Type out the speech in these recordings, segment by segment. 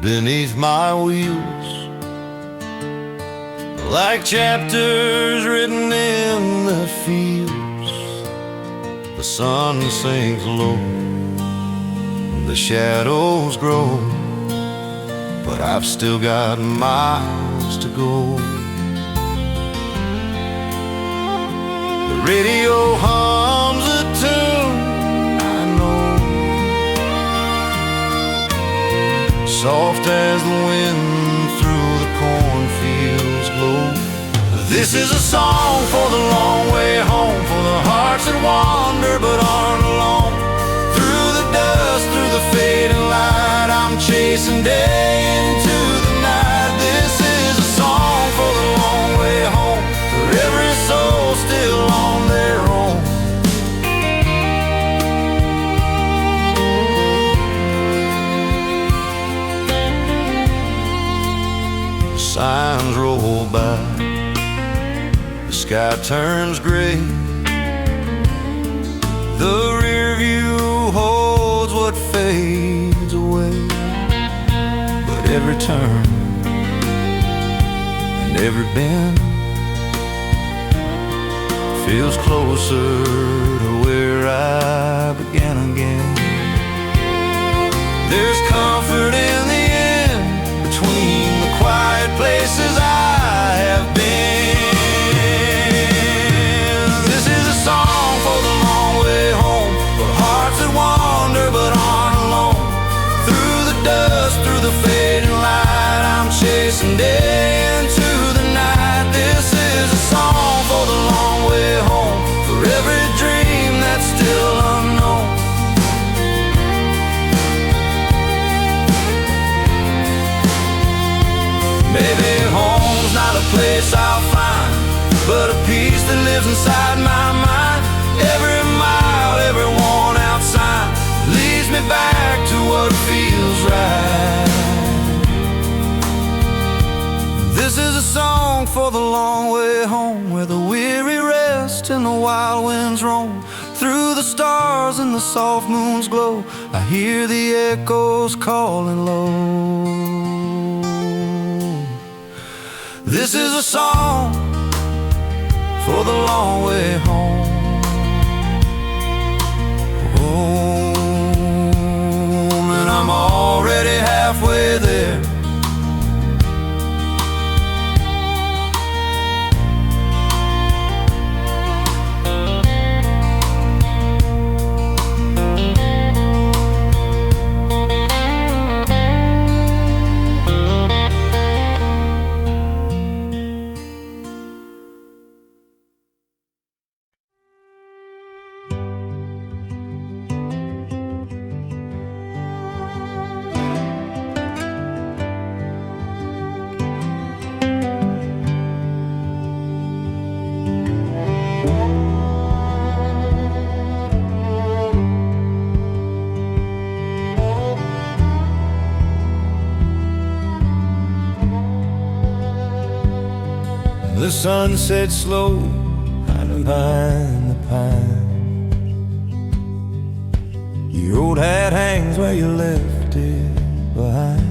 beneath my wheels, like chapters written in the fields. The sun sinks low, the shadows grow, but I've still got miles to go. The radio hums a tune I know, soft as the wind through the cornfields blow. This is a song for the long way home, for the hearts that wander but aren't alone. Through the dust, through the fading light, I'm chasing day into the night. This is a song for the long way home, for every soul still on their own. The signs roll by, the sky turns gray, the rear view holds what fades away. But every turn and every bend feels closer to where I began again. There's comfort in the end, between the quiet places I have been. This is a song for the long way home, for hearts that wander but aren't alone. Through the dust, through the fading light, I'm chasing day into the night. This is a song for the long way home, for every dream that's still unknown. Maybe home's not a place I'll find, but a peace that lives inside my mind. Every mile, every worn out sign leads me back to what feels right. This is a song for the long way home, where the weary rest and the wild winds roam. Through the stars and the soft moon's glow, I hear the echoes calling low. This is a song for the long way home. Home, and I'm already halfway there. The sun sets slow hiding behind the pine. Your old hat hangs where you left it behind.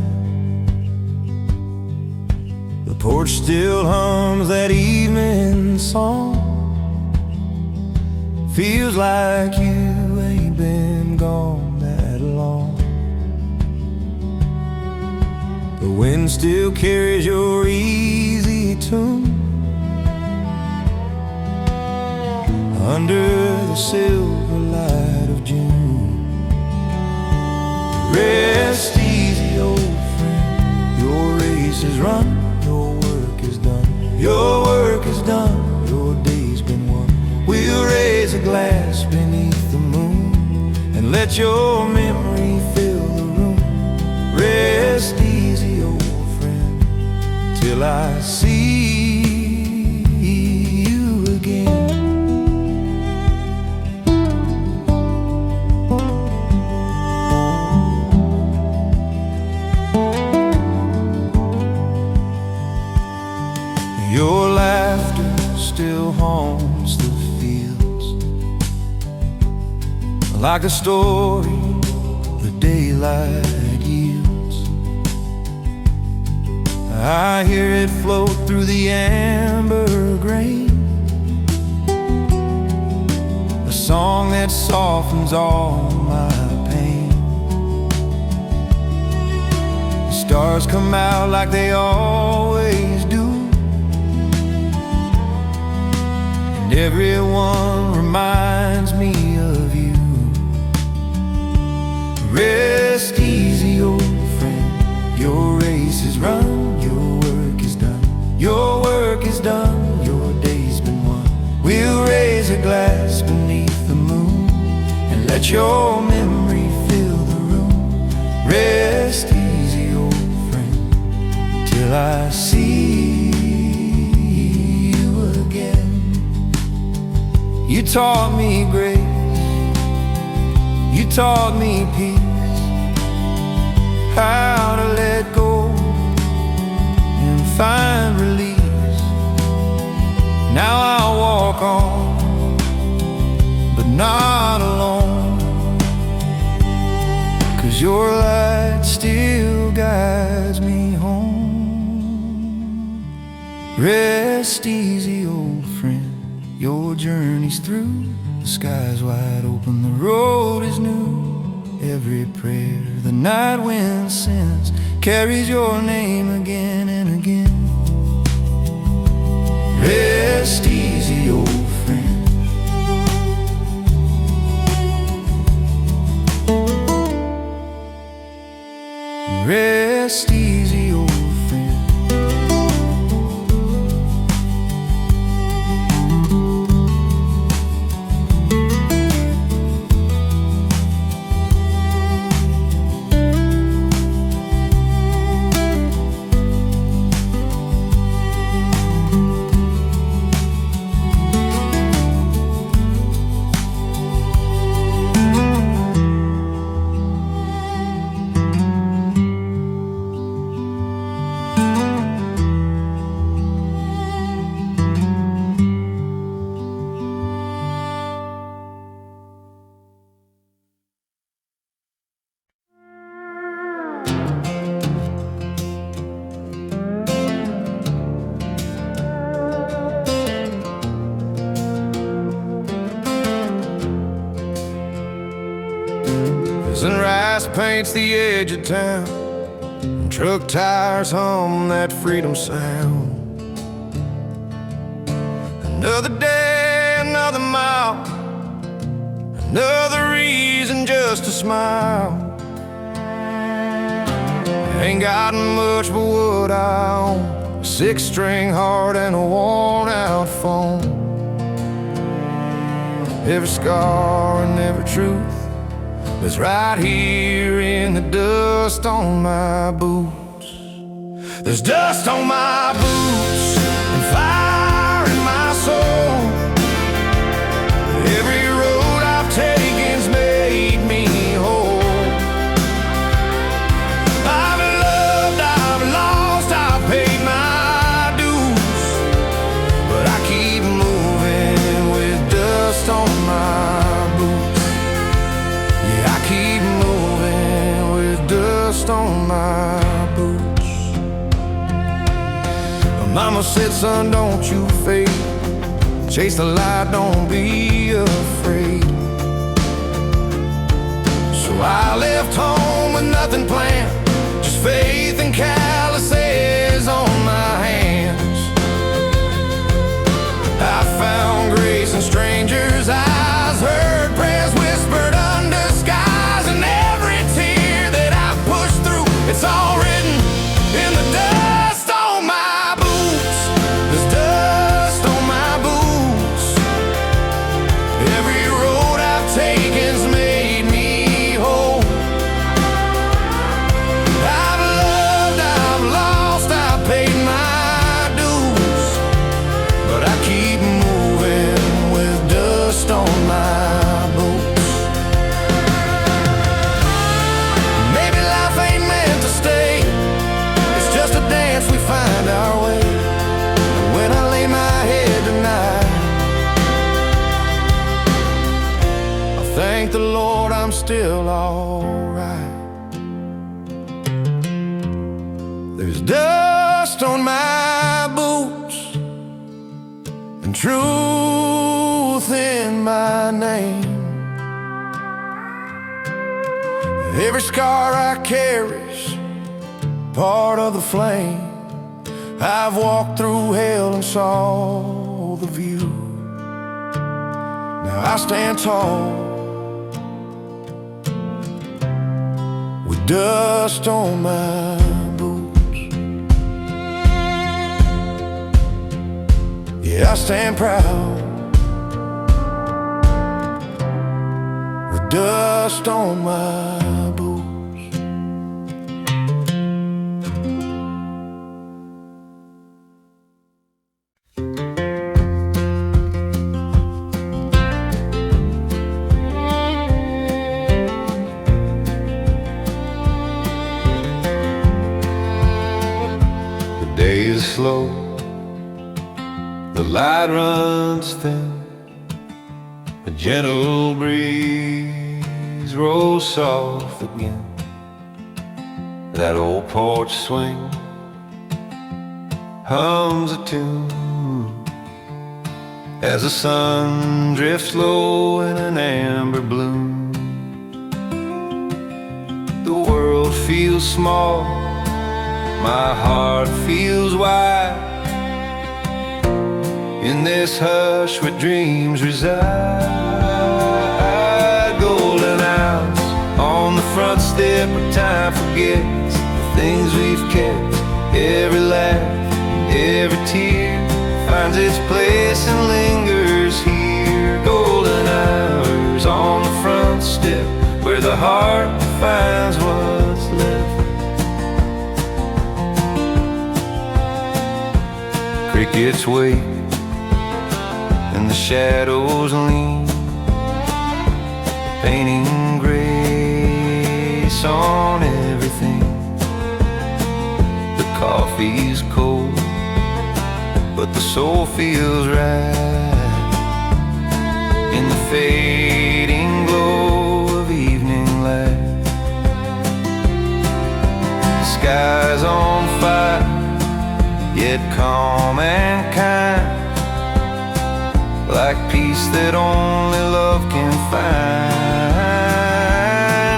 The porch still hums that evening song. Feels like you ain't been gone that long. The wind still carries your easy tune under the silver light of June. Rest easy, old friend, your race is run, your work is done. Your work is done, your day's been won. We'll raise a glass beneath the moon and let your memory fill the room. Rest easy, old friend, till I see you again. Your laughter still haunts the fields, like a story the daylight yields. I hear it float through the amber grain, a song that softens all my pain. The stars come out like they always do, and everyone reminds me of you. Rest easy, old friend, your race is run, your work is done. Your work is done, your day's been won. We'll raise a glass beneath the moon and let your memory fill the room. Rest easy, old friend, till I see you again. You taught me grace, you taught me peace, how to let go and find release. Now I'll walk on, but not alone, 'cause your light still guides me home. Rest easy, old friend, your journey's through. The sky's wide open, the road is new. Every prayer the night wind sends carries your name again and again. Rest easy, old friend. Rest easy, old friend. And rice paints the edge of town, and truck tires hum that freedom sound. Another day, another mile, another reason just to smile. Ain't got much but what I own, a 6-string heart and a worn-out phone. Every scar and every truth is right here in the dust on my boots. There's dust on my boots and fire in my soul. Every road I've taken's made me whole. I've loved, I've lost, I've paid my dues, but I keep moving with dust on my boots. I keep moving with dust on my boots. Mama said, son, don't you fade. Chase the light, don't be afraid. So I left home with nothing planned, just faith and calluses on my hands. I found grace in strangers' eyes, heard prayers whispered under skies, and every tear that I've pushed through, it's all written in the dust on my boots. There's dust on my boots. Every road I've taken's made me whole. I've loved, I've lost, I've paid my dues, but I keep moving with dust on my boots. Maybe life ain't meant to stay, it's just a dance we find our way. And when I lay my head tonight, I thank the Lord I'm still alright. There's dust dust on my boots and truth in my name. Every scar I carry's part of the flame. I've walked through hell and saw the view. Now I stand tall with dust on my boots. Yeah, I stand proud with dust on my boots. Day is slow, the light runs thin, a gentle breeze rolls soft again. That old porch swing hums a tune as the sun drifts low in an amber bloom. The world feels small, my heart feels wide. In this hush where dreams reside, golden hours on the front step where time forgets the things we've kept. Every laugh, every tear finds its place and lingers here. Golden hours on the front step where the heart finds what's left. Crickets wait and the shadows lean, painting grace on everything. The coffee's cold, but the soul feels right in the fading glow of evening light. The sky's on fire, yet calm and kind, like peace that only love can find.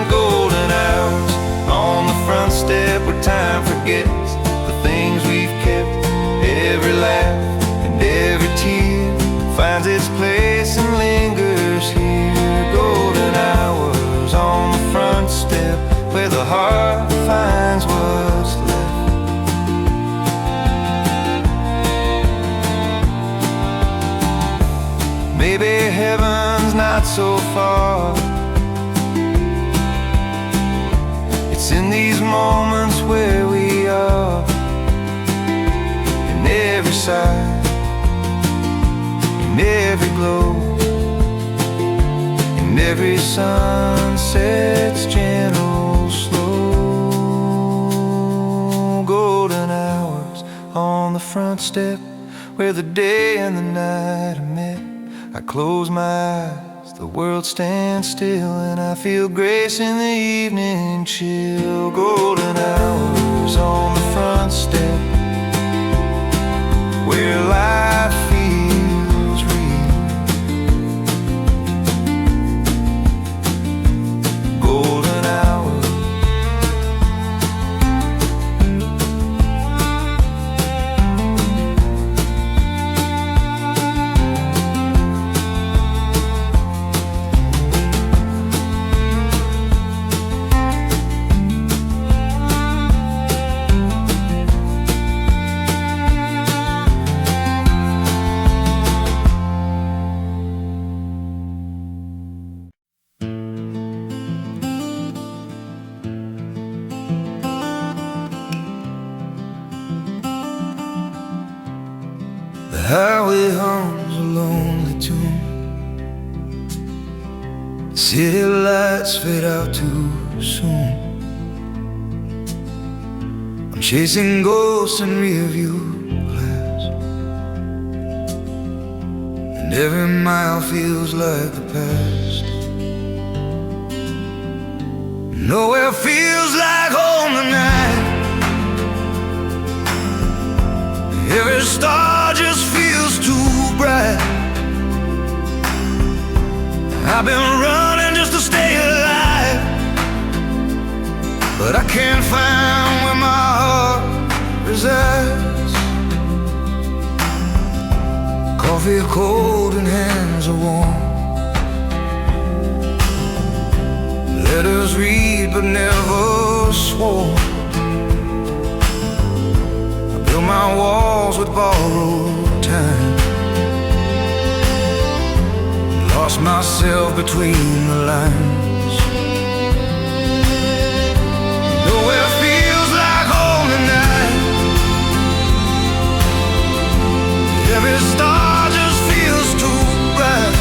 Golden hours on the front step where time forgets the things we've kept. Every laugh and every tear finds its place and lingers here. Golden hours on the front step where the heart finds what's left. Maybe heaven's not so far. It's in these moments where we are. In every sight, in every glow, in every sunset's gentle slow. Golden hours on the front step where the day and the night are met. I close my eyes, the world stands still, and I feel grace in the evening chill. Golden hours on the front step where life feels real. Golden hours. The highway hums a lonely tune. City lights fade out too soon. I'm chasing ghosts in rearview glass, and every mile feels like the past. Nowhere feels like home tonight. I've been running just to stay alive, but I can't find where my heart resides. Coffee cold and hands are warm, letters read but never sworn. I built my walls with borrowed time, lost myself between the lines. Nowhere feels like home tonight. Every star just feels too bright.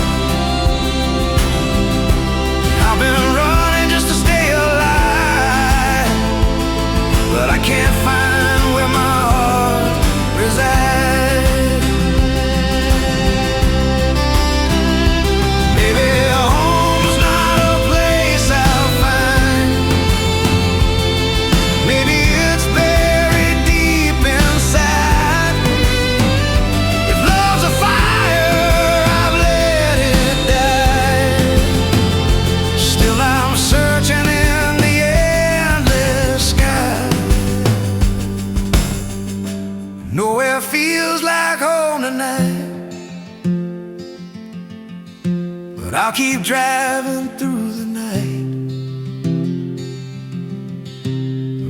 I've been running just to stay alive, but I can't find where my heart resides. Maybe home's not a place I'll find. Maybe it's buried deep inside. If love's a fire, I've let it die. Still I'm searching in the endless sky. Nowhere feels like home tonight, but I'll keep driving through the night.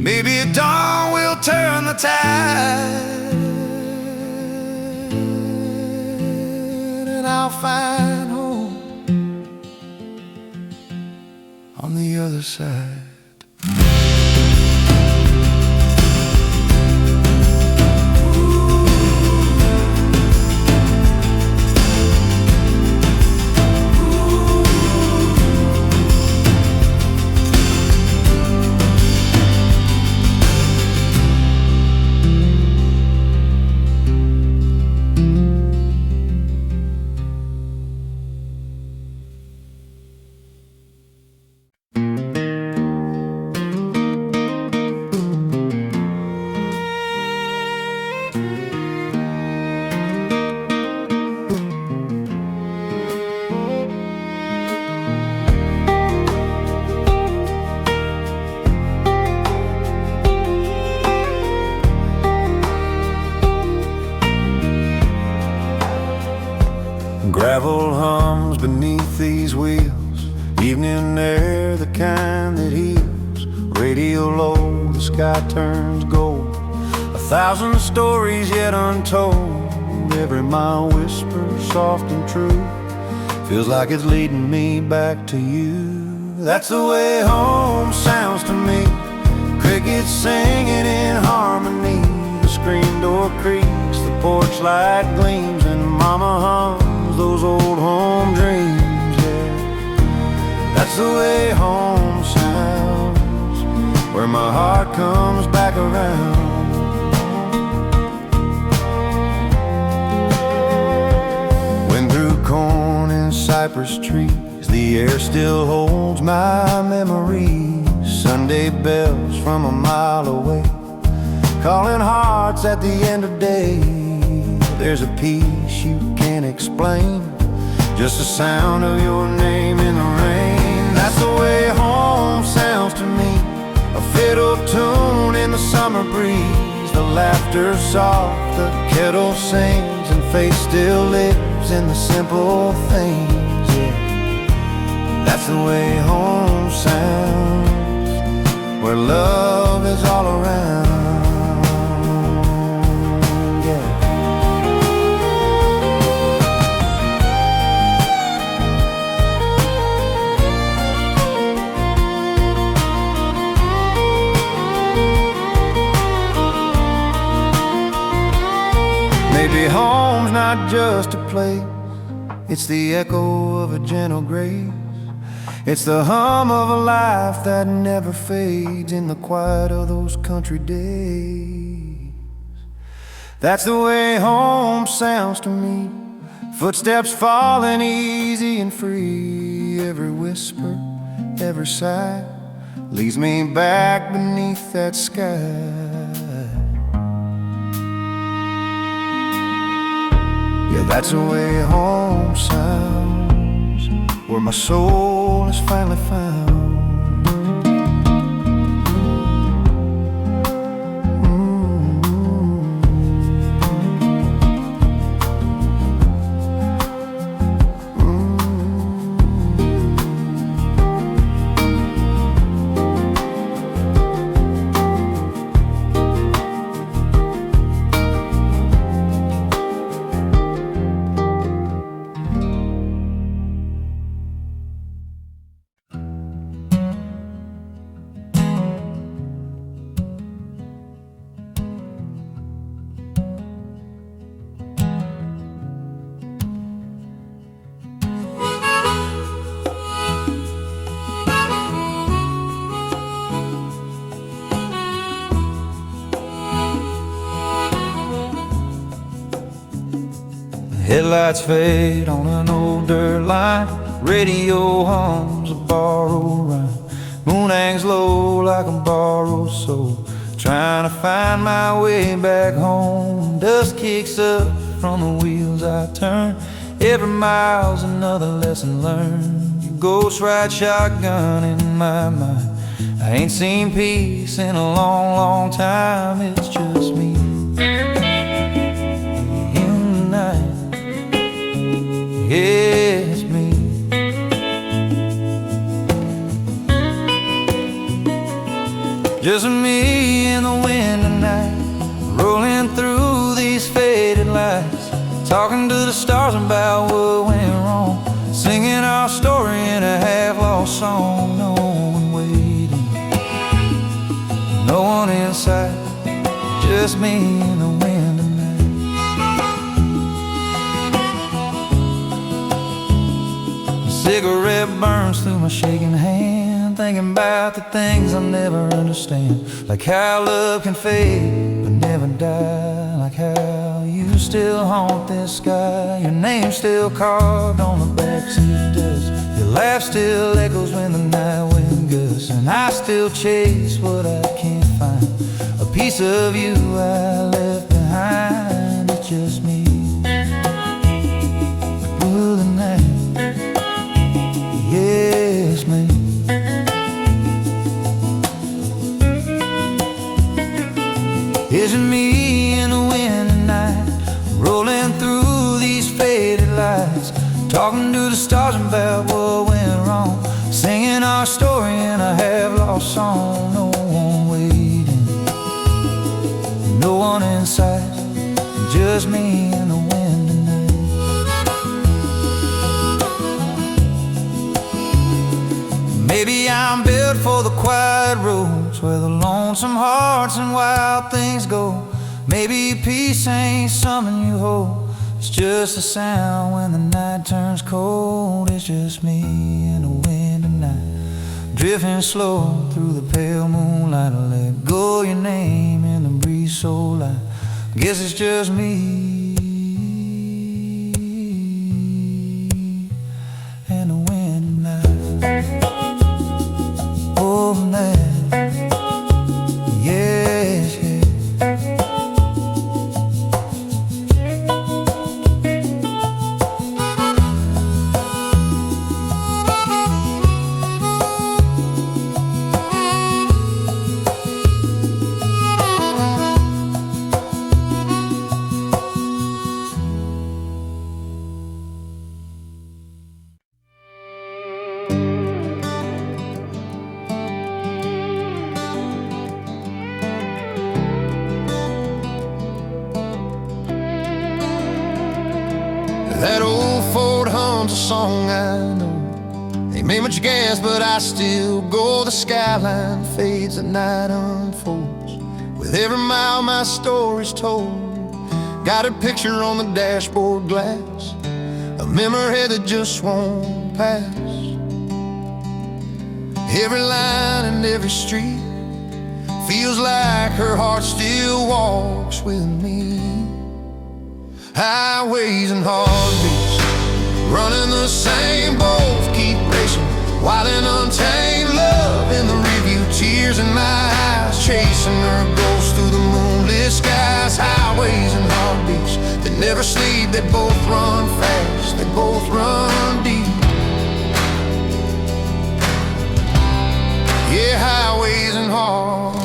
Maybe dawn will turn the tide, and I'll find home on the other side. Gravel hums beneath these wheels, evening air, the kind that heals. Radio low, the sky turns gold, 1,000 stories yet untold. Every mile whisper, soft and true, feels like it's leading me back to you. That's the way home sounds to me. Crickets singing in harmony, the screen door creaks, the porch light gleams, and mama hums those old home dreams, yeah. That's the way home sounds, where my heart comes back around. Wind through corn and cypress trees, the air still holds my memories. Sunday bells from a mile away, calling hearts at the end of day. There's a peace you can't explain, just the sound of your name in the rain. That's the way home sounds to me, a fiddle tune in the summer breeze. The laughter's soft, the kettle sings, and faith still lives in the simple things, yeah. That's the way home sounds, where love is all around. Maybe home's not just a place, it's the echo of a gentle grace. It's the hum of a life that never fades in the quiet of those country days. That's the way home sounds to me, footsteps falling easy and free. Every whisper, every sigh leads me back beneath that sky. Yeah, that's the way home sounds, where where my soul is finally found. Headlights fade on an old dirt line. Radio hums a borrowed rhyme. Moon hangs low like a borrowed soul, trying to find my way back home. Dust kicks up from the wheels I turn. Every mile's another lesson learned. Your ghost ride shotgun in my mind. I ain't seen peace in a long, long time. It's just me in the night. Yeah, it's me. Just me in the wind tonight, rolling through these faded lights, talking to the stars about what went wrong, singing our story in a half-lost song. No one waiting, no one inside, just me in the wind tonight. Cigarette burns through my shaking hand, thinking about the things I'll never understand, like how love can fade but never die, like how you still haunt this sky, your name still carved on the backseat dust, your laugh still echoes when the night wind gusts, and I still chase what I can't find, a piece of you I left behind. It's just me through the night. Yes, me. Isn't me in the wind tonight, rolling through these faded lights, talking to the stars about what went wrong, singing our story in a half-lost song. No one waiting, no one inside, just me in the wind tonight. Maybe I'm built for the quiet roads, where the lonesome hearts and wild things go. Maybe peace ain't something you hold, it's just a sound when the night turns cold. It's just me in the wind tonight, drifting slow through the pale moonlight. I let go your name in the breeze so light. I guess it's just me in the wind tonight. Oh, man. Yes, yeah. That old Ford hums a song I know. Ain't made much gas, but I still go. The skyline fades, the night unfolds. With every mile my story's told. Got a picture on the dashboard glass, a memory that just won't pass. Every line and every street feels like her heart still walks with me. Highways and heartbeats running the same, both keep racing. Wild and untamed love in the rearview, tears in my eyes, chasing her ghost through the moonlit skies. Highways and heartbeats that never sleep, they both run fast, they both run deep. heartbeats.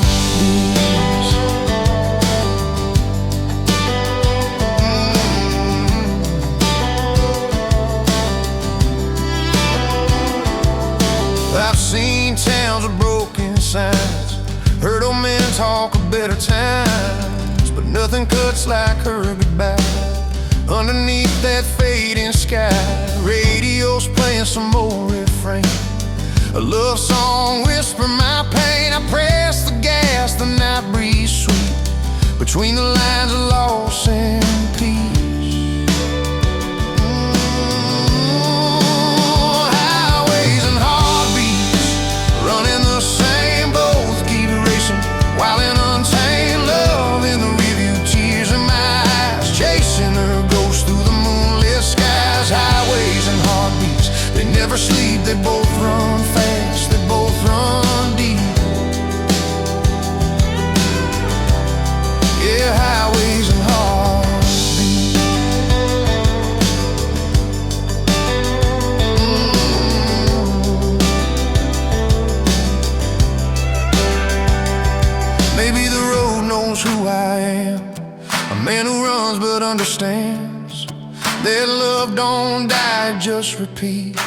I've seen towns with broken signs, heard old men talk of better times, but nothing cuts like her goodbye. Underneath that fading sky, radio's playing some old refrain, a love song whisper my pain. I press the gas, the night breeze sweet, between the lines of loss and peace. Highways and heartbeats, running the same, both keep racing, while in untamed love in the rearview, tears in my eyes, chasing her ghost through the moonlit skies. Highways and heartbeats, they never sleep, they both run fast, they both run deep. Yeah, highways and heartbeats. Maybe the road knows who I am, a man who runs but understands that love don't die, it just repeats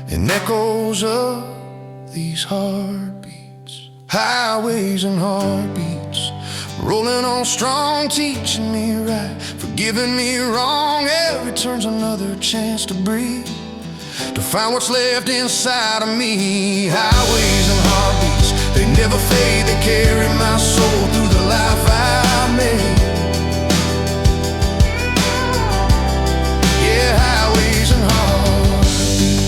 and echoes of these heartbeats. Highways and heartbeats, rolling on strong, teaching me right, forgiving me wrong. Every turn's another chance to breathe, to find what's left inside of me. Highways and heartbeats, they never fade, they carry my soul through the life I made. Yeah, highways and heartbeats,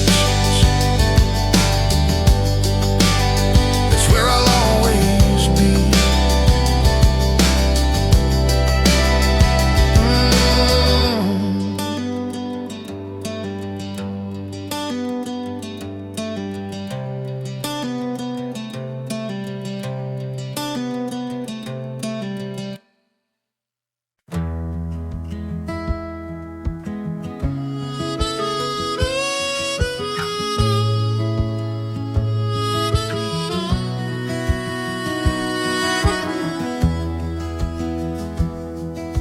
that's where I'll always be.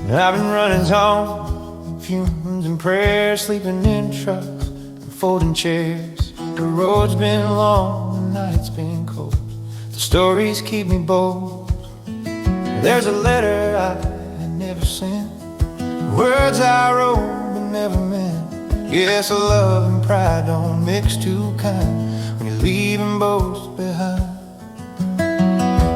I've been running home, fumes and prayers, sleeping in trucks and folding chairs. The road's been long, the night's been cold, the stories keep me bold. There's a letter I never sent, words I wrote but never meant. Yes, love and pride don't mix too kind when you're leaving both behind.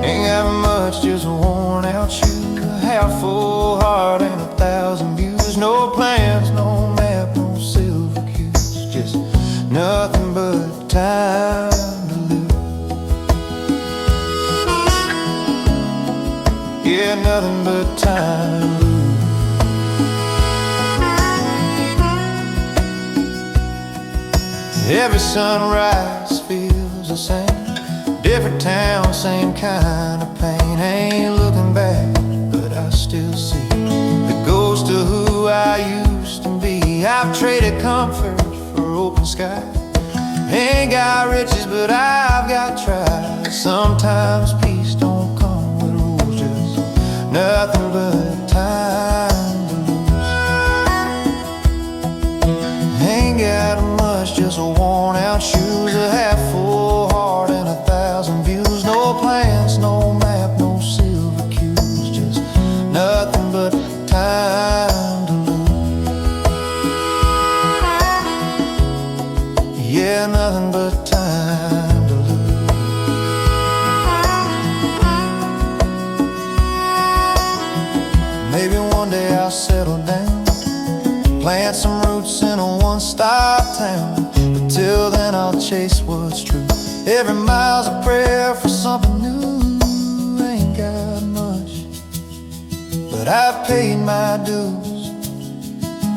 Ain't got much, just a worn out shoe, a half full heart and 1,000 views. No plans, no map, no silver cues, just nothing but time to live. Yeah, nothing but time to live. Every sunrise feels the same, different town, same kind of pain. Ain't looking back, but I still see the ghost of who I used to be. I've traded comfort for open sky, ain't got riches, but I've got tries. Sometimes peace don't come with rules, just nothing but time to lose. Ain't got much, just a worn out shoes, a half full heart and 1,000 views. No plans, no map, no silver cues, just nothing but time to lose. Yeah, nothing but time to lose. Maybe one day I'll settle down, plant some roots in a one-stop town, but till then I'll chase what's true. Every mile's a prayer for something new. Ain't got much, but I've paid my dues.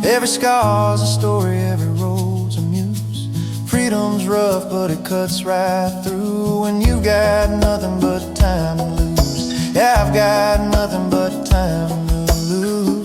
Every scar's a story, every road's a muse. Freedom's rough, but it cuts right through when you've got nothing but time to lose. Yeah, I've got nothing but time to lose.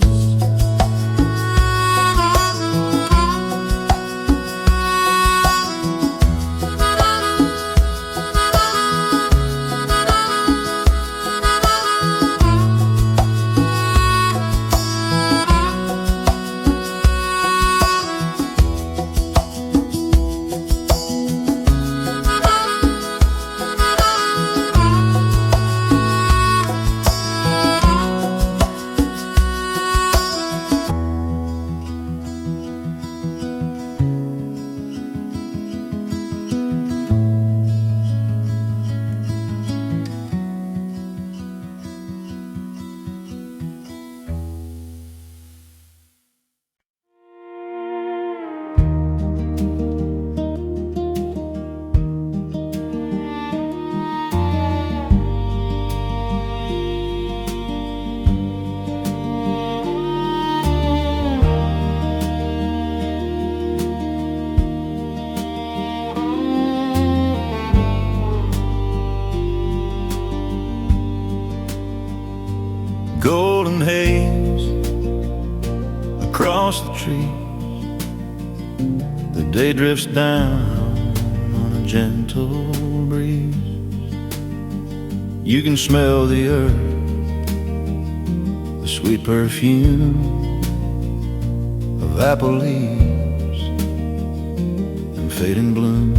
trees. The day drifts down on a gentle breeze. You can smell the earth, the sweet perfume of apple leaves and fading bloom.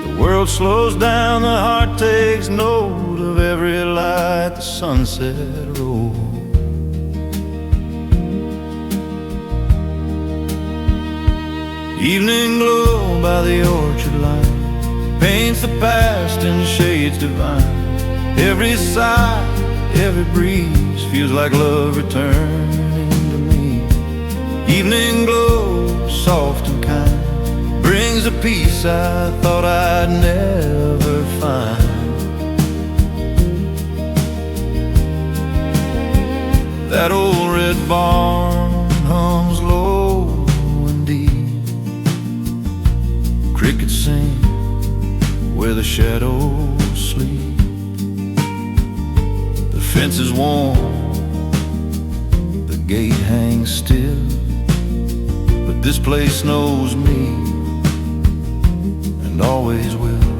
The world slows down, the heart takes note of every light the sunset rolls. Evening glow by the orchard line paints the past in shades divine. Every sigh, every breeze feels like love returning to me. Evening glow, soft and kind, brings a peace I thought I'd never find. That old red barn hums low and deep. Crickets sing where the shadows sleep. The fence is warm, the gate hangs still, but this place knows me and always will.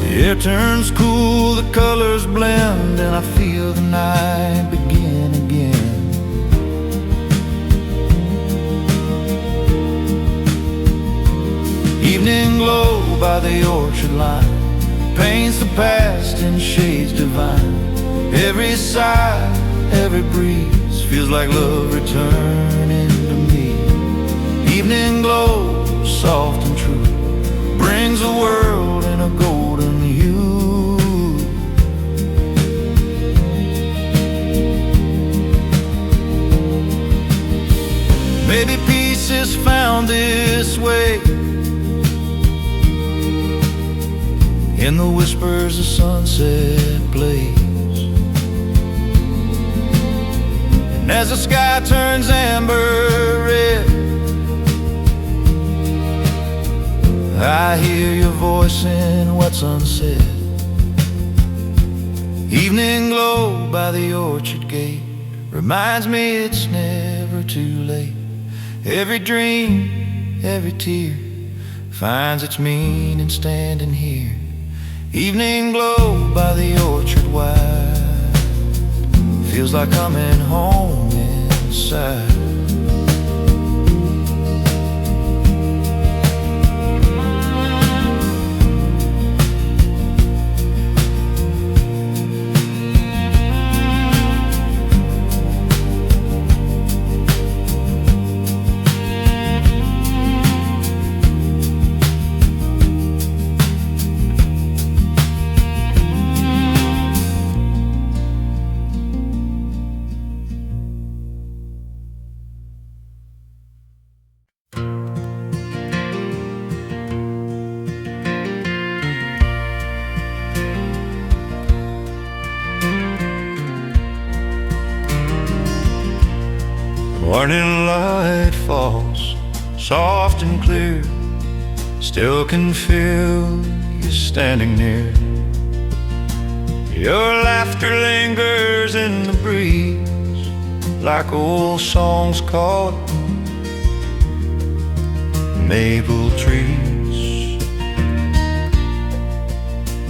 The air turns cool, the colors blend, and I feel the night begin again. Evening glow by the orchard line paints the past in shades divine. Every sigh, every breeze feels like love returning to me. Evening glow, soft and true, brings the world in a golden hue. Maybe peace is found this way, in the whispers the sunset plays. And as the sky turns amber red, I hear your voice in what's unsaid. Evening glow by the orchard gate reminds me it's never too late. Every dream, every tear finds its meaning standing here. Evening glow by the orchard wide feels like coming home inside. Morning light falls, soft and clear, still can feel you standing near. Your laughter lingers in the breeze, like old songs caught maple trees.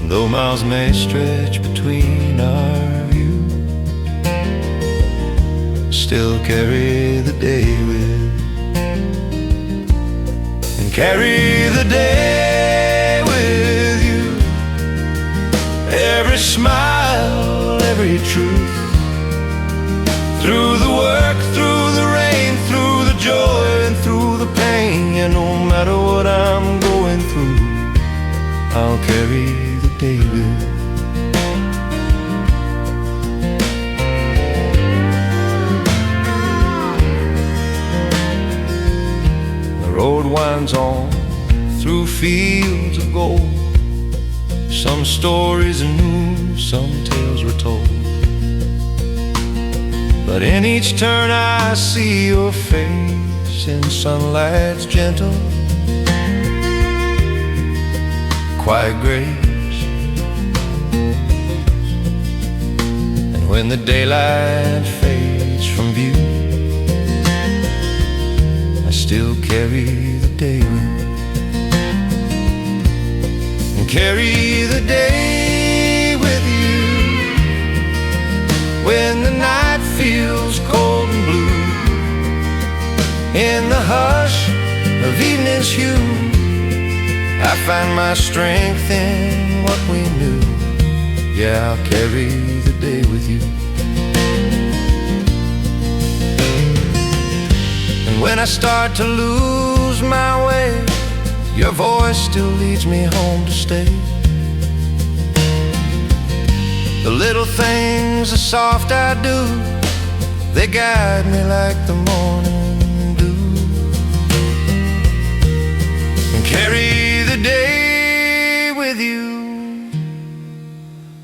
Though miles may stretch between our views, still carry the day with, and carry the day with you. Every smile, every truth, through the work, through the rain, through the joy and through the pain. Yeah, no matter what I'm going through, I'll carry the day with. The road winds on through fields of gold. Some stories are new, some tales were told, but in each turn I see your face in sunlight's gentle, quiet grace. And when the daylight fades from view, I still carry the day with me, and carry the day with you. When the night feels cold and blue, in the hush of evening's hue, I find my strength in what we knew. Yeah, I'll carry the day with you. And when I start to lose my way, your voice still leads me home to stay. The little things, the soft I do, they guide me like the morning dew. And carry the day with you,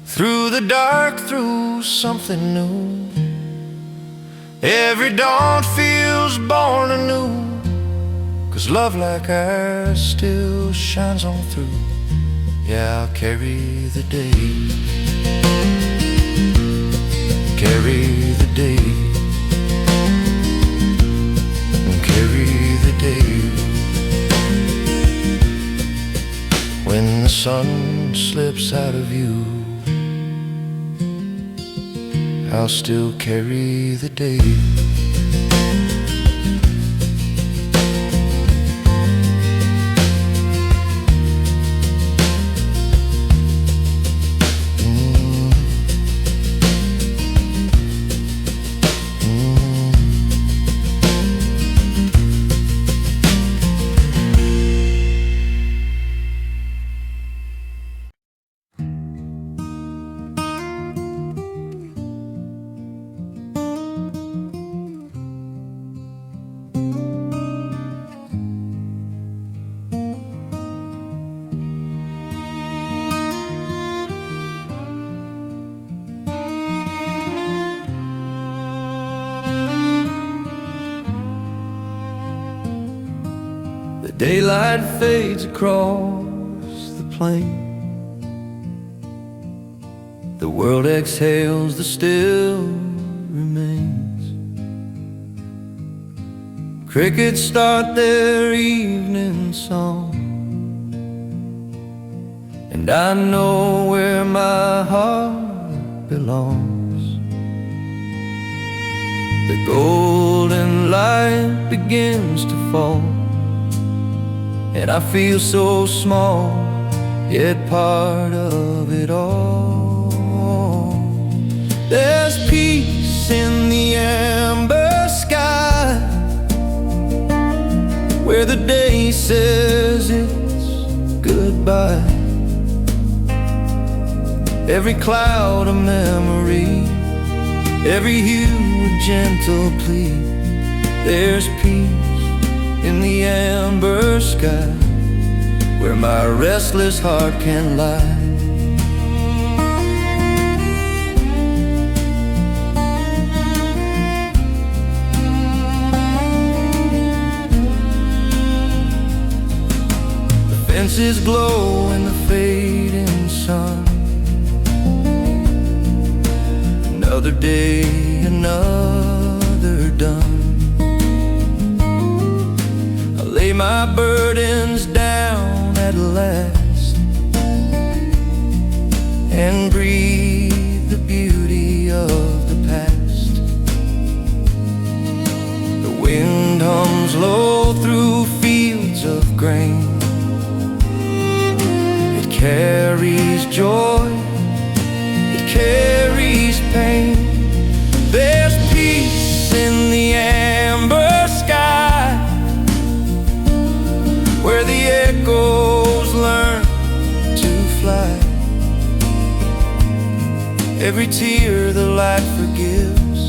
through the dark, through something new. Every dawn feels born anew, 'cause love like ours still shines on through. Yeah, I'll carry the day, carry the day, and carry the day. When the sun slips out of view, I'll still carry the day. Daylight fades across the plain. The world exhales, the still remains. Crickets start their evening song, and I know where my heart belongs. The golden light begins to fall, and I feel so small, yet part of it all. There's peace in the amber sky, where the day says it's goodbye. Every cloud a memory, every hue a gentle plea. There's peace in the amber sky, where my restless heart can lie. The fences glow in the fading sun. Another day, another done. Lay my burdens down at last, and breathe the beauty of the past. The wind hums low through fields of grain. It carries joy, it carries pain. There's peace in the amber sky, where the echoes learn to fly. Every tear the light forgives,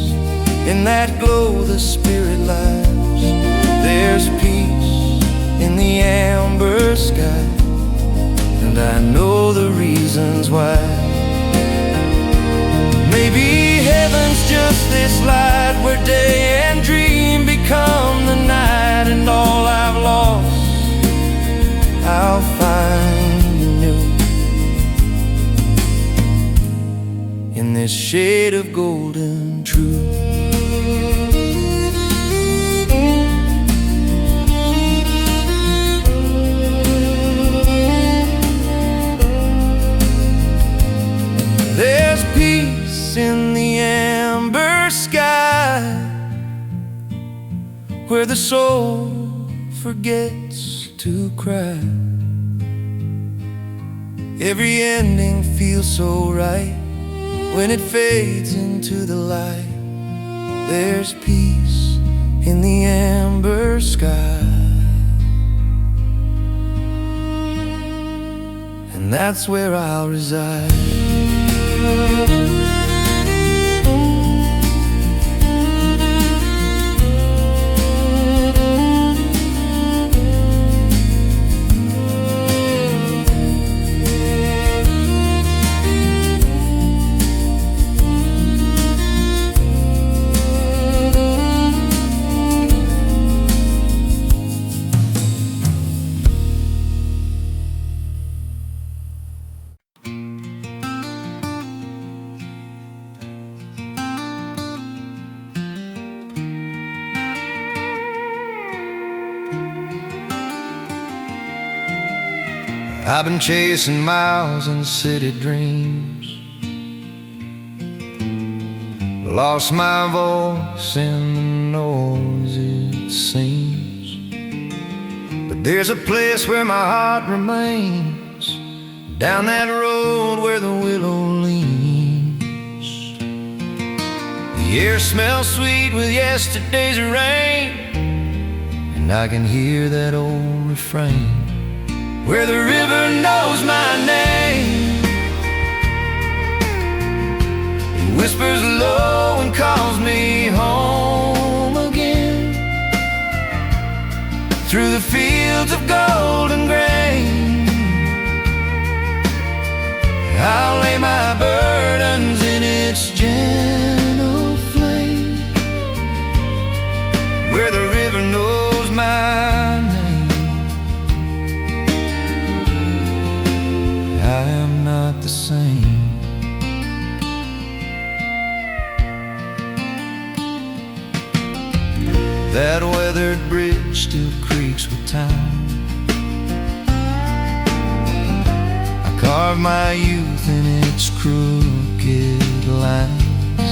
in that glow the spirit lies. There's peace in the amber sky, and I know the reasons why. Maybe heaven's just this light, where day and dream become the night, and all I've lost I'll find anew. In this shade of golden truth. There's peace in the amber sky, where the soul forgets to cry. Every ending feels so right when it fades into the light. There's peace in the amber sky, and that's where I'll reside. I've been chasing miles and city dreams, lost my voice in the noise it seems. But there's a place where my heart remains, down that road where the willow leans. The air smells sweet with yesterday's rain, and I can hear that old refrain, where the river knows my name. It whispers low and calls me home again, through the fields of golden grain. I'll lay my burdens in its gentle flame, where the river knows my name. I am not the same. That weathered bridge still creaks with time. I carve my youth in its crooked lines.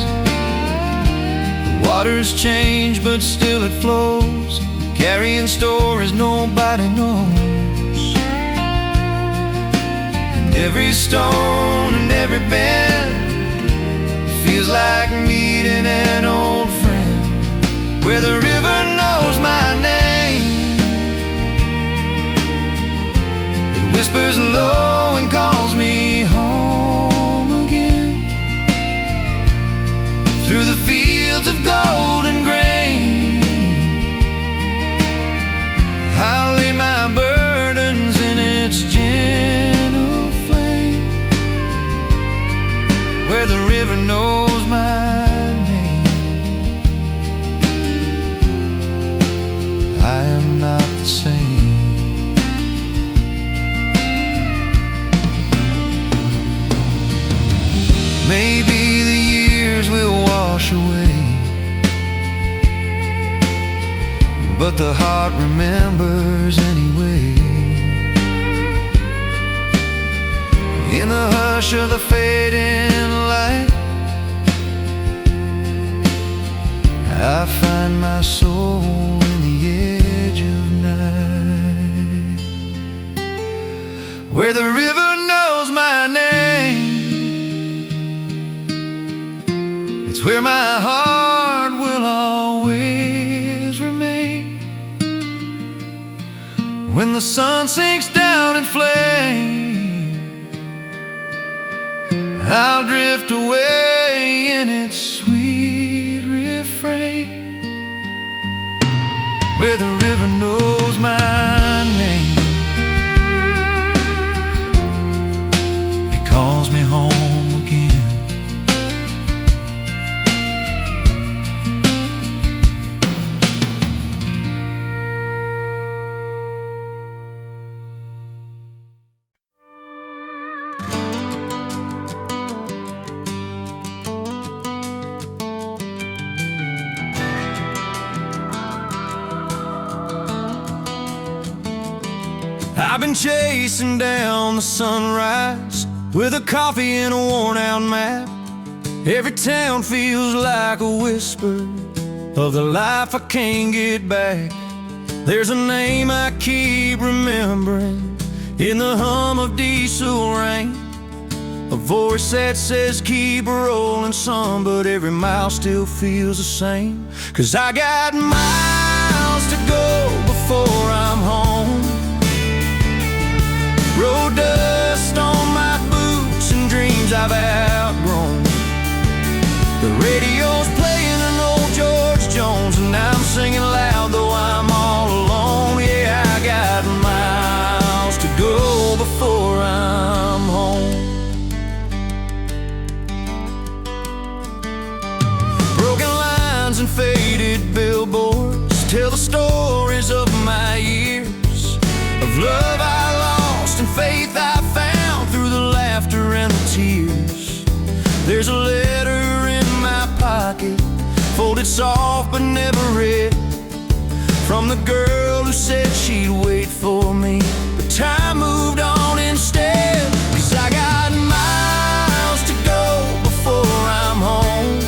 The waters change, but still it flows, carrying stories nobody knows. Every stone and every bend feels like meeting an old friend, where the river knows my name. It whispers low and calls me home again, through the fields of golden grain. I'll lay my burdens in its gentle flame, where the river knows my name. I am not the same. Maybe the years will wash away, but the heart remembers anyway. In the hush of the fading light, I find my soul in the edge of night, where the river knows my name. It's where my heart will always remain. When the sun sinks down in flame, I'll drift away in its sweet refrain, where the river knows my name. It calls me home again. I've been chasing down the sunrise with a coffee and a worn-out map. Every town feels like a whisper of the life I can't get back. There's a name I keep remembering in the hum of diesel rain, a voice that says keep rolling son, but every mile still feels the same. 'Cause I got miles to go before I'm home. Road dust on my boots and dreams I've outgrown. The radio's playing an old George Jones, and I'm singing loud though I'm all alone. Yeah, I got miles to go before I'm home. Broken lines and faded billboards tell the stories of my years, of love I lost and faith I found through the laughter and the tears. There's a letter in my pocket, folded soft but never read, from the girl who said she'd wait for me, but time moved on instead. 'Cause I got miles to go before I'm home.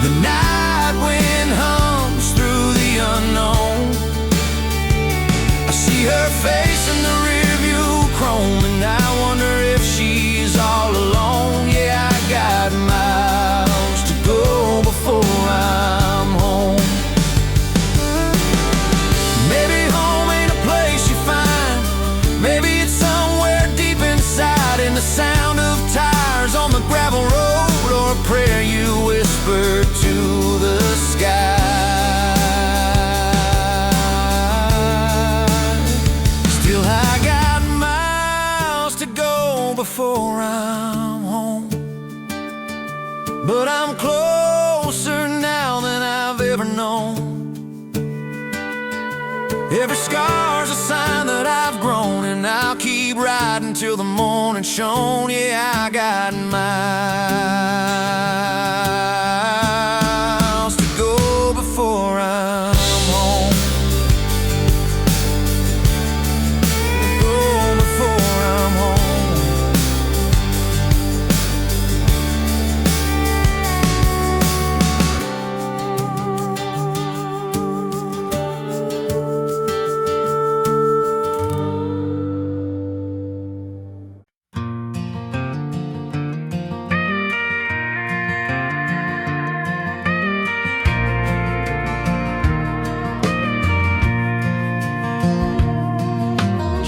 The night wind hums through the unknown. I see her face in the rearview chrome, and I wonder if she's all alone. Yeah, I got miles to go before I'm home. Maybe home ain't a place you find. Maybe it's somewhere deep inside, in the sound of tires on the gravel road, or a prayer you whisper to the sky. Still, I got miles to go before I'm home, but I'm closer now than I've ever known. Every scar's a sign that I've grown, and I'll keep riding till the morning shone. Yeah, I got miles to go before I'm home. Go before I'm home.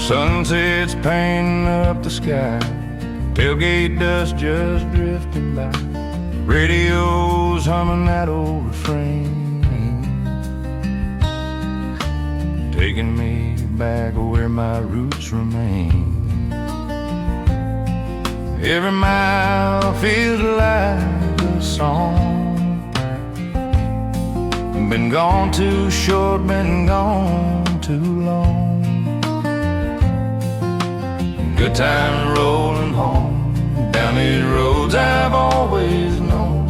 Sunset's painting up the sky, tailgate dust just drifting by, radio's humming that old refrain, taking me back where my roots remain. Every mile feels like a song, been gone too short, been gone too long. Good times rolling home down these roads I've always known.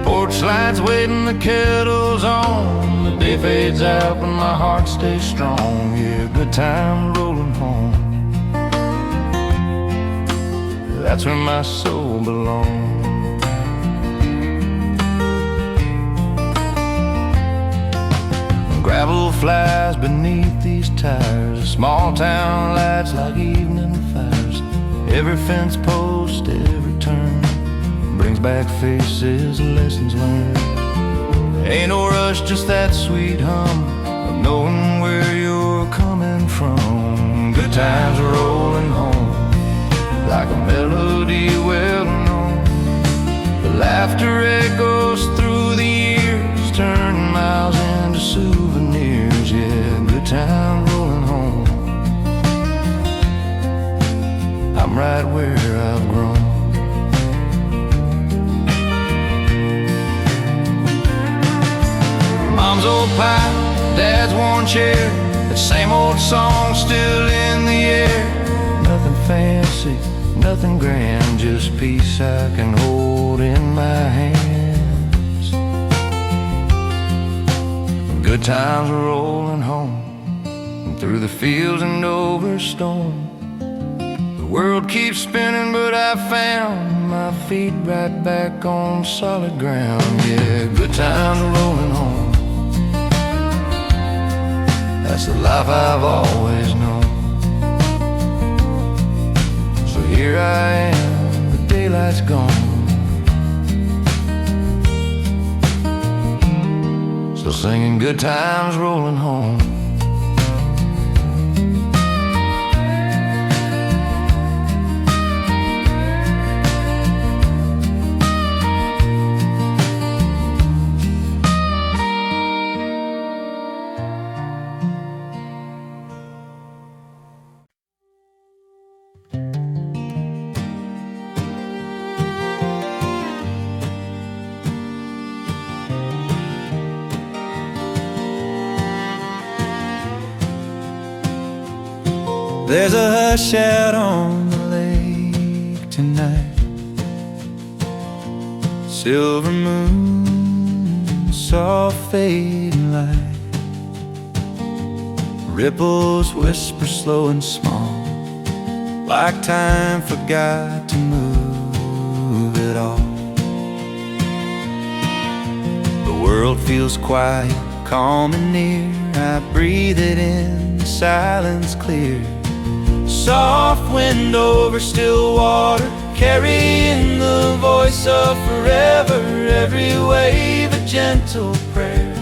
Porch lights waiting, the kettle's on. The day fades out but my heart stays strong. Yeah, good times rolling home, that's where my soul belongs. Gravel flies beneath these tires, small town lights like evening fires. Every fence post, every turn brings back faces, lessons learned. Ain't no rush, just that sweet hum of knowing where you're coming from. Good times rolling home like a melody well known. The laughter echoes through the years, turning miles into souvenirs. Yeah, good times rolling home, I'm right where I've grown. Mom's old pipe, Dad's worn chair, that same old song still in the air. Nothing fancy, nothing grand, just peace I can hold in my hands. Good times are rolling home, fields and over storm. The world keeps spinning, but I found my feet right back on solid ground. Yeah, good times are rolling home. That's the life I've always known. So here I am, the daylight's gone, still singing good times rolling home. There's a hush out on the lake tonight, silver moon, soft fading light, ripples whisper slow and small, like time forgot to move it all. The world feels quiet, calm and near. I breathe it in, the silence clear. Soft wind over still water, carrying the voice of forever. Every wave a gentle prayer,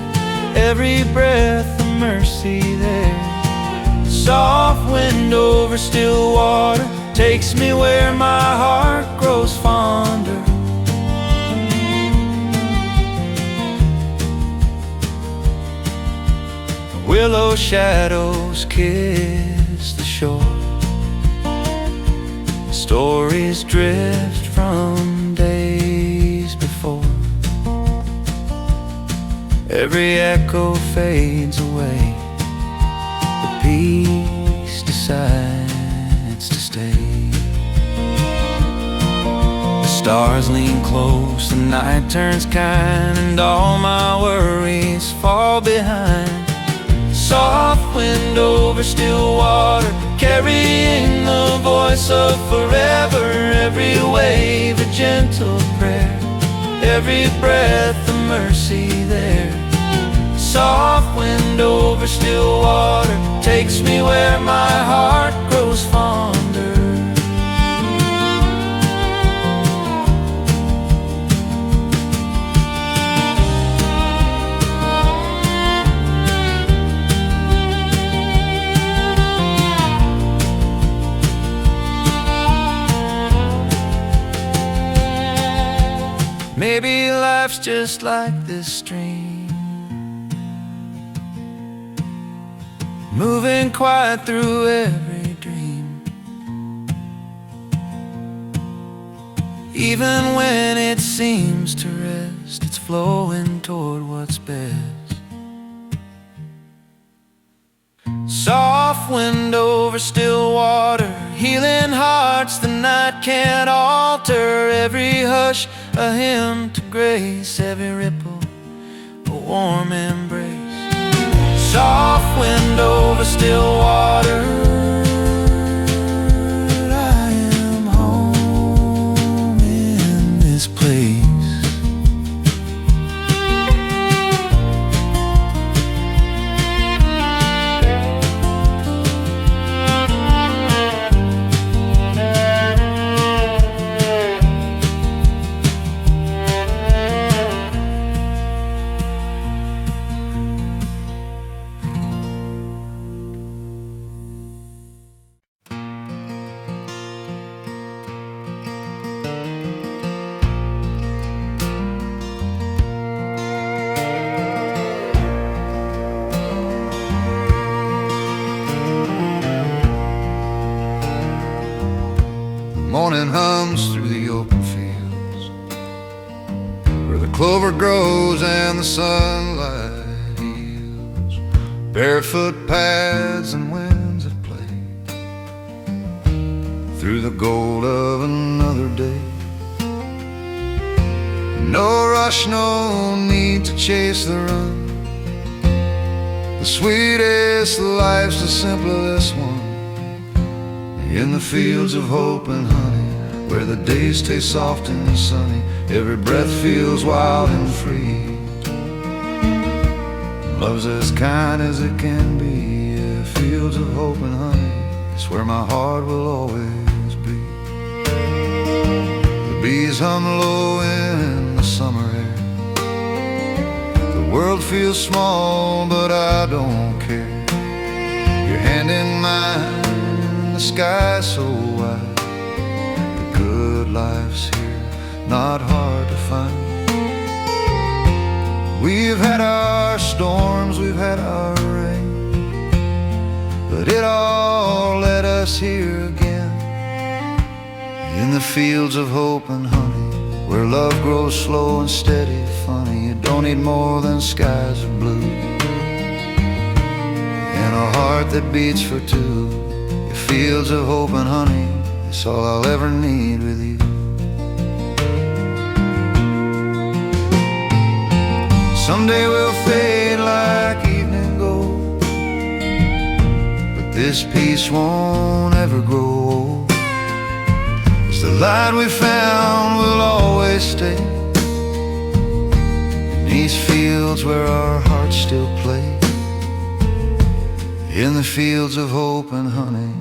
every breath a mercy there. Soft wind over still water takes me where my heart grows fonder. Willow shadows kiss the shore, stories drift from days before. Every echo fades away, the peace decides to stay. The stars lean close, the night turns kind, and all my worries fall behind. Soft wind over still water, carrying the voice of forever. Every wave a gentle prayer, every breath a mercy there. Soft wind over still water takes me where my heart grows fonder. Maybe life's just like this stream, moving quiet through every dream. Even when it seems to rest, it's flowing toward what's best. Soft wind over still water, healing hearts the night can't alter. Every hush a hymn to grace, every ripple a warm embrace. Soft wind over still water, I am home in this place. Morning hums through the open fields, where the clover grows and the sunlight heals. Barefoot paths and winds at play, through the gold of another day. No rush, no need to chase the run, The sweetest life's the simplest one. In the fields of hope and honey, where the days taste soft and sunny, every breath feels wild and free. Love's as kind as it can be. Yeah, fields of hope and honey, it's where my heart will always be. The bees hum low in the summer air. The world feels small, but I don't care. Your hand in mine, the sky so wide. The good life's here, not hard to find. We've had our storms, we've had our rain, but it all led us here again. In the fields of hope and honey, where love grows slow and steady, funny. You don't need more than skies of blue and a heart that beats for two. Your fields of hope and honey, it's all I'll ever need with you. Someday we'll fade like evening gold, but this peace won't ever grow old. It's the light we found will always stay in these fields where our hearts still play. In the fields of hope and honey,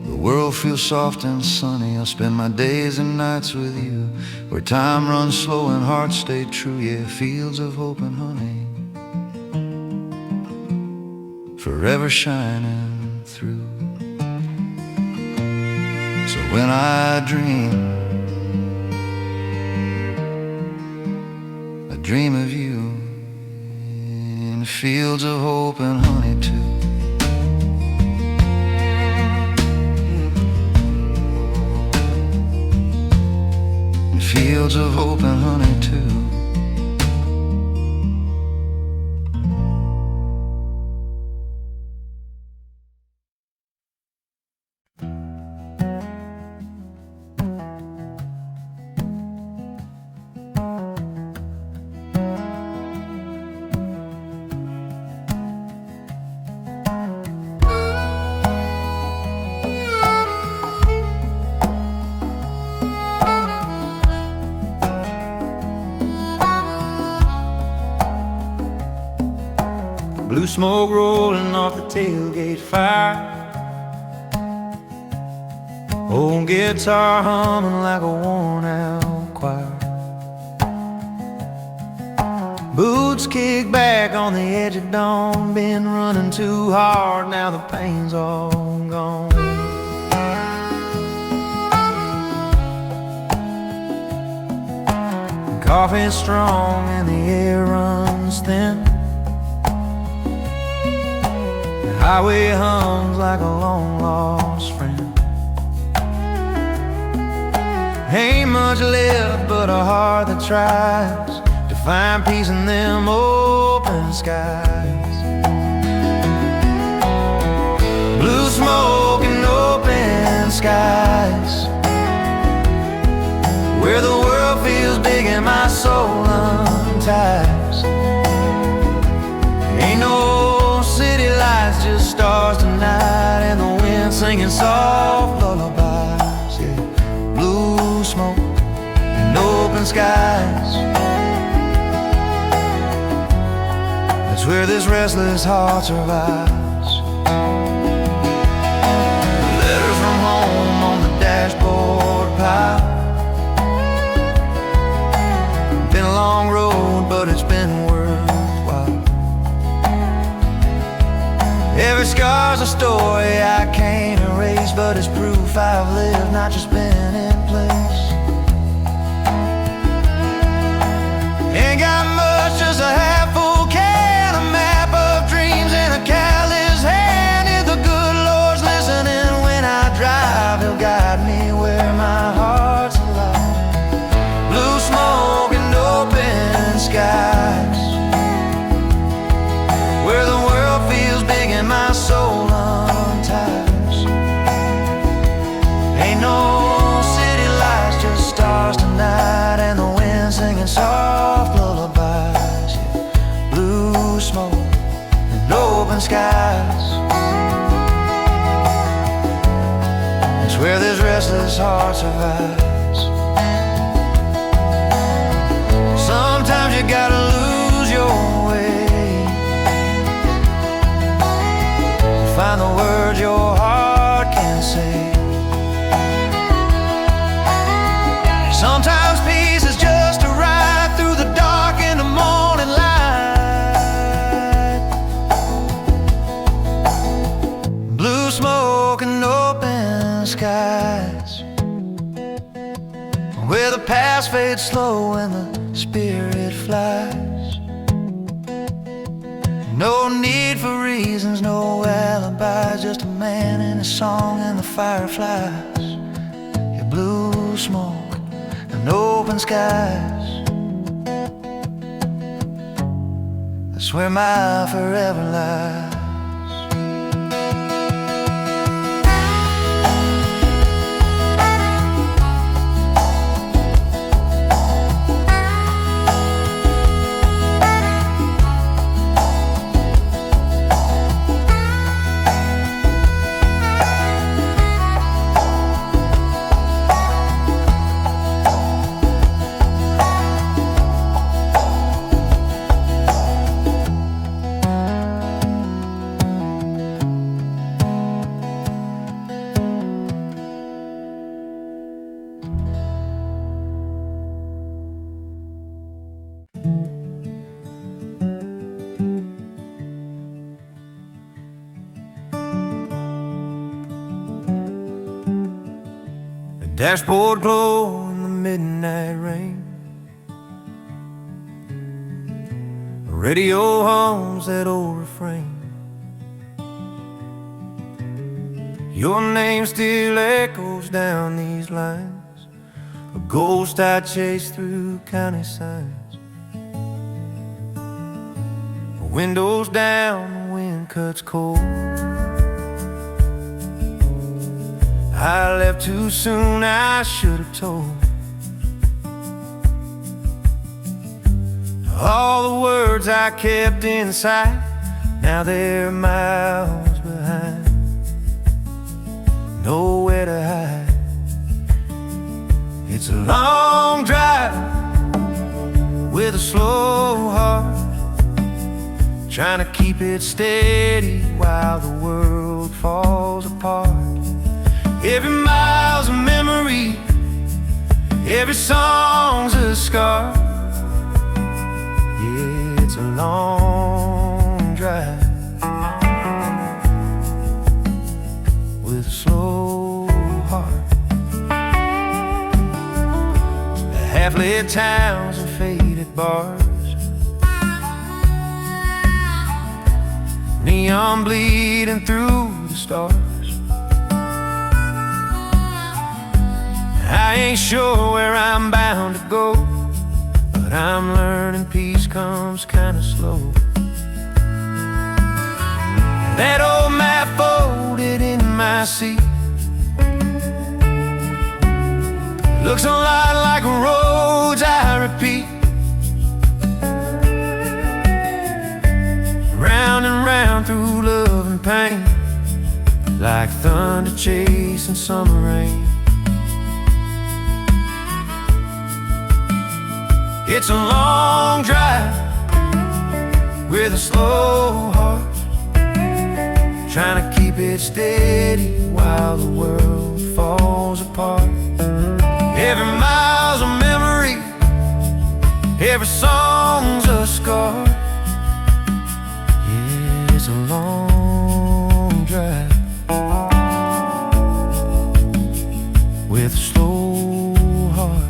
the world feels soft and sunny. I'll spend my days and nights with you, where time runs slow and hearts stay true. Yeah, fields of hope and honey, forever shining through. So when I dream of you in the fields of hope and honey too. Fields of hope and honey too. Blue smoke rolling off the tailgate fire, old guitar humming like a worn-out choir. Boots kicked back on the edge of dawn, been running too hard, now the pain's all gone. Coffee's strong and the air runs thin. Highway hums like a long-lost friend. Ain't much left but a heart that tries to find peace in them open skies. Blue smoke and open skies, where the world feels big and my soul unties. Ain't no city lights, just stars tonight, and the wind singing soft lullabies. Yeah, blue smoke and open skies, that's where this restless heart survives. Letters from home on the dashboard pile. Been a long road, but it's been worthwhile. Every scar's a story I can't erase, but it's proof I've lived, not just been in place. Ain't got much, just a half-full can, a map of dreams and a callous hand. If the good Lord's listening when I drive, He'll guide me where my heart's alive. Blue smoke and open skies, where the world feels big and my soul unties. Ain't no city lights, just stars tonight, and the wind singing soft lullabies. Yeah, this heart survives. Sometimes you gotta lose your way, find the words your heart can say. Sometimes peace is just a ride through the dark in the morning light. Blue smoke and open skies, where the past fades slow and the spirit flies. No need for reasons, no alibis, just a man and a song and the fireflies. Your blue smoke and open skies, that's where my forever lies. Dashboard glow in the midnight rain, radio hums that old refrain. Your name still echoes down these lines, a ghost I chase through county signs. Windows down, the wind cuts cold. I left too soon, I should have told. All the words I kept inside, now they're miles behind, nowhere to hide. It's a long drive with a slow heart, trying to keep it steady while the world falls apart. Every mile's a memory, every song's a scar. Yeah, it's a long drive with a slow heart. Half-lit towns and faded bars, neon bleeding through the stars. I ain't sure where I'm bound to go, but I'm learning peace comes kinda slow. That old map folded in my seat looks a lot like roads I repeat, round and round through love and pain, like thunder chasing summer rain. It's a long drive with a slow heart, trying to keep it steady while the world falls apart. Every mile's a memory, every song's a scar. Yeah, it's a long drive with a slow heart.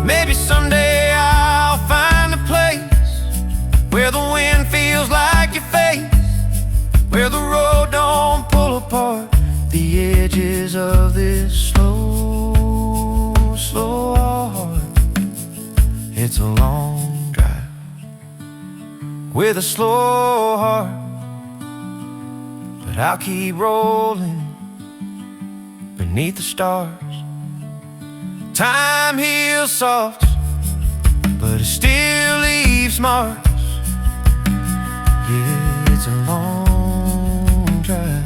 Maybe someday I'll find a place where the wind feels like your face, where the road don't pull apart the edges of this slow, slow heart. It's a long drive with a slow heart, but I'll keep rolling beneath the stars. Time heals soft, but it still leaves marks. Yeah, it's a long drive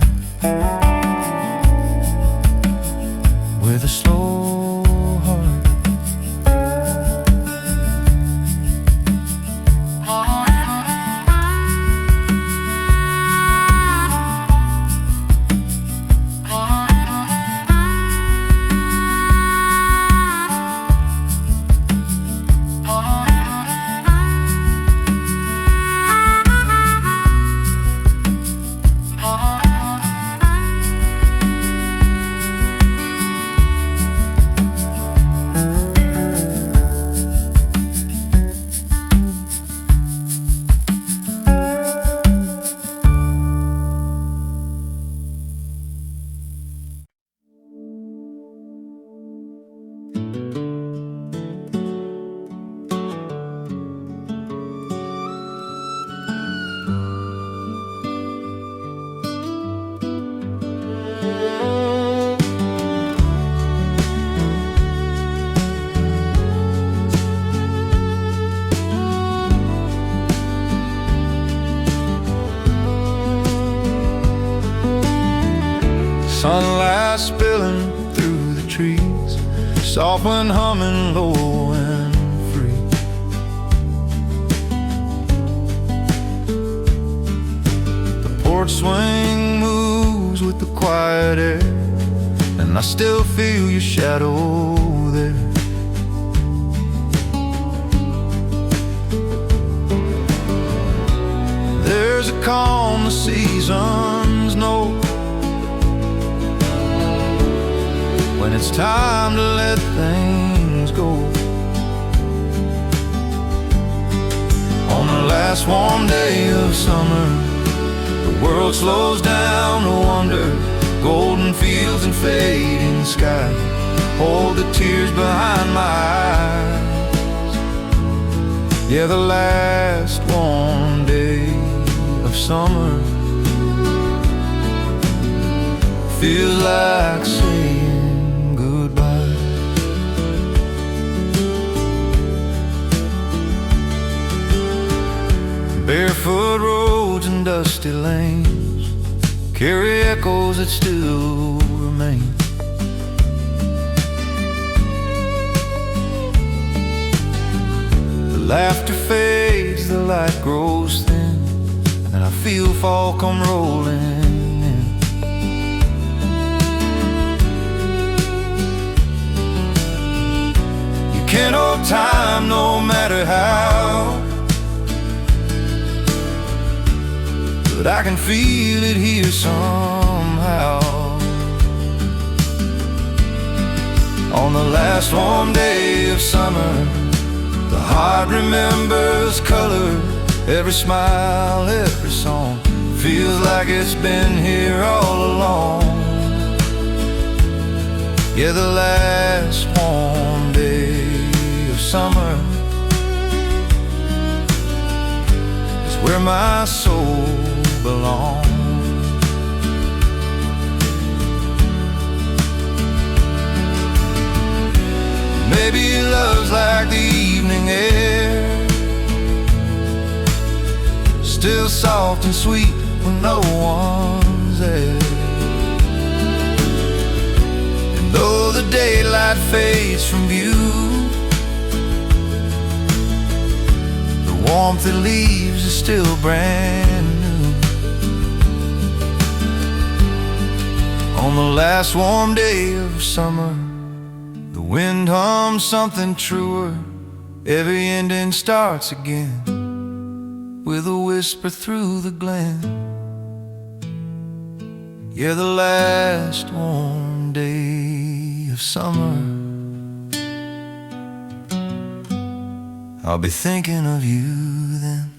Sunlight spilling through the trees, soft wind humming low and free. The porch swing moves with the quiet air, and I still feel your shadow there. There's a calm the seasons know when it's time to let things go. On the last warm day of summer, the world slows down to wonder. Golden fields and fading sky hold the tears behind my eyes. Yeah, the last warm day of summer feels like saying goodbye. Barefoot roads and dusty lanes carry echoes that still remain. The laughter fades, the light grows thin, and I feel fall come rolling in. You can't hold time no matter how, but I can feel it here somehow. On the last warm day of summer, the heart remembers color. Every smile, every song feels like it's been here all along. Yeah, the last warm day of summer is where my soul belong. Maybe love's like the evening air, still soft and sweet when no one's there. And though the daylight fades from view, the warmth it leaves is still brand new. On the last warm day of summer, the wind hums something truer. Every ending starts again with a whisper through the glen. Yeah, the last warm day of summer, I'll be thinking of you then.